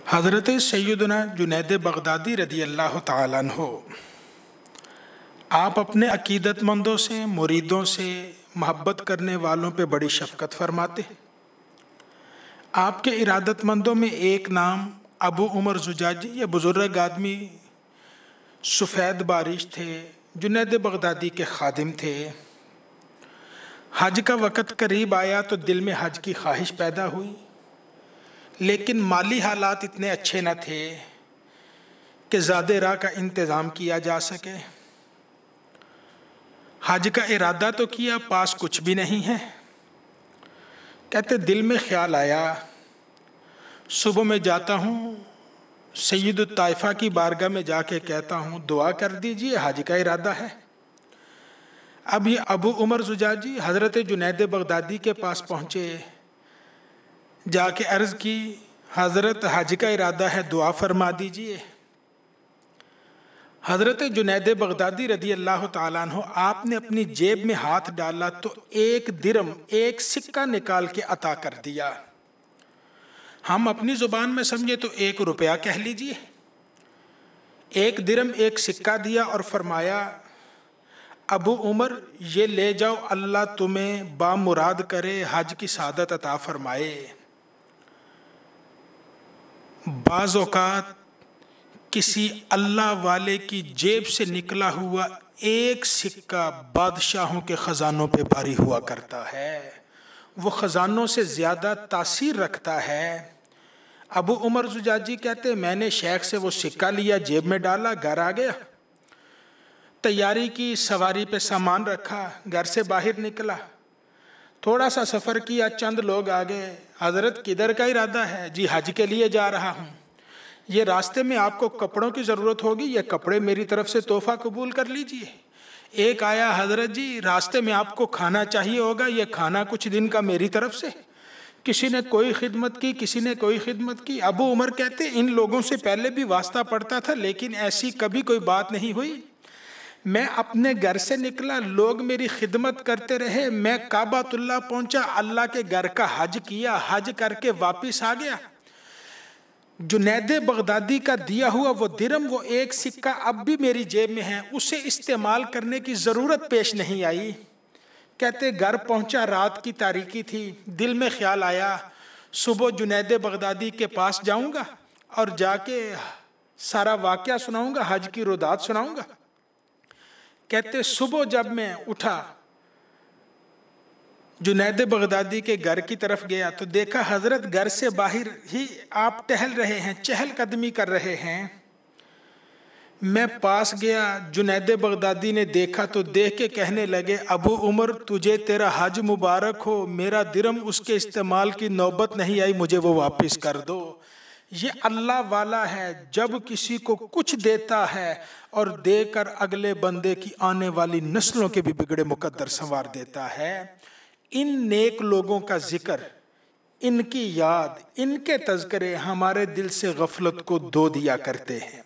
حضرت سیدنا جنید بغدادی رضی اللہ تعالیٰ عنہ آپ اپنے عقیدت مندوں سے، مریدوں سے، محبت کرنے والوں پہ بڑی شفقت فرماتے ہیں۔ آپ کے ارادت مندوں میں ایک نام ابو عمر زجاجی، یہ بزرگ آدمی سفید بارش تھے، جنید بغدادی کے خادم تھے۔ حج کا وقت قریب آیا تو دل میں حج کی خواہش پیدا ہوئی، لیکن مالی حالات اتنے اچھے نہ تھے کہ زاد راہ کا انتظام کیا جا سکے۔ حج کا ارادہ تو کیا، پاس کچھ بھی نہیں ہے۔ کہتے دل میں خیال آیا، صبح میں جاتا ہوں سید الطائفہ کی بارگاہ میں جا کے کہتا ہوں دعا کر دیجئے، حج کا ارادہ ہے۔ اب یہ ابو عمر زجاجی حضرت جنید بغدادی کے پاس پہنچے، جا کے عرض کی حضرت حج کا ارادہ ہے، دعا فرما دیجئے۔ حضرت جنید بغدادی رضی اللہ تعالیٰ عنہ آپ نے اپنی جیب میں ہاتھ ڈالا تو ایک درم، ایک سکہ نکال کے عطا کر دیا۔ ہم اپنی زبان میں سمجھے تو 1 روپیہ کہہ لیجئے۔ 1 درم ایک سکہ دیا اور فرمایا ابو عمر یہ لے جاؤ، اللہ تمہیں بامراد کرے، حج کی سعادت عطا فرمائے۔ بعض اوقات کسی اللہ والے کی جیب سے نکلا ہوا ایک سکہ بادشاہوں کے خزانوں پہ بھاری ہوا کرتا ہے، وہ خزانوں سے زیادہ تاثیر رکھتا ہے۔ ابو عمر زجاجی کہتے میں نے شیخ سے وہ سکہ لیا، جیب میں ڈالا، گھر آ گیا، تیاری کی، سواری پہ سامان رکھا، گھر سے باہر نکلا، تھوڑا سا سفر کیا، چند لوگ آگے، حضرت کدھر کا ارادہ ہے؟ جی حج کے لیے جا رہا ہوں۔ یہ راستے میں آپ کو کپڑوں کی ضرورت ہوگی، یہ کپڑے میری طرف سے تحفہ قبول کر لیجئے۔ ایک آیا حضرت جی راستے میں آپ کو کھانا چاہیے ہوگا، یہ کھانا کچھ دن کا میری طرف سے۔ کسی نے کوئی خدمت کی، کسی نے کوئی خدمت کی۔ ابو عمر کہتے ان لوگوں سے پہلے بھی واسطہ پڑتا تھا، لیکن ایسی کبھی کوئی بات نہیں ہوئی۔ میں اپنے گھر سے نکلا، لوگ میری خدمت کرتے رہے، میں کعبۃ اللہ پہنچا، اللہ کے گھر کا حج کیا، حج کر کے واپس آ گیا۔ جنید بغدادی کا دیا ہوا وہ درم، وہ ایک سکہ اب بھی میری جیب میں ہے، اسے استعمال کرنے کی ضرورت پیش نہیں آئی۔ کہتے گھر پہنچا، رات کی تاریکی تھی، دل میں خیال آیا صبح جنید بغدادی کے پاس جاؤں گا اور جا کے سارا واقعہ سناؤں گا، حج کی رودات سناؤں گا۔ کہتے صبح جب میں اٹھا جنید بغدادی کے گھر کی طرف گیا تو دیکھا حضرت گھر سے باہر ہی آپ ٹہل رہے ہیں، چہل قدمی کر رہے ہیں۔ میں پاس گیا، جنید بغدادی نے دیکھا تو دیکھ کے کہنے لگے ابو عمر تجھے تیرا حج مبارک ہو، میرا درم اس کے استعمال کی نوبت نہیں آئی، مجھے وہ واپس کر دو۔ یہ اللہ والا ہے، جب کسی کو کچھ دیتا ہے اور دے کر اگلے بندے کی آنے والی نسلوں کے بھی بگڑے مقدر سنوار دیتا ہے۔ ان نیک لوگوں کا ذکر، ان کی یاد، ان کے تذکرے ہمارے دل سے غفلت کو دھو دیا کرتے ہیں۔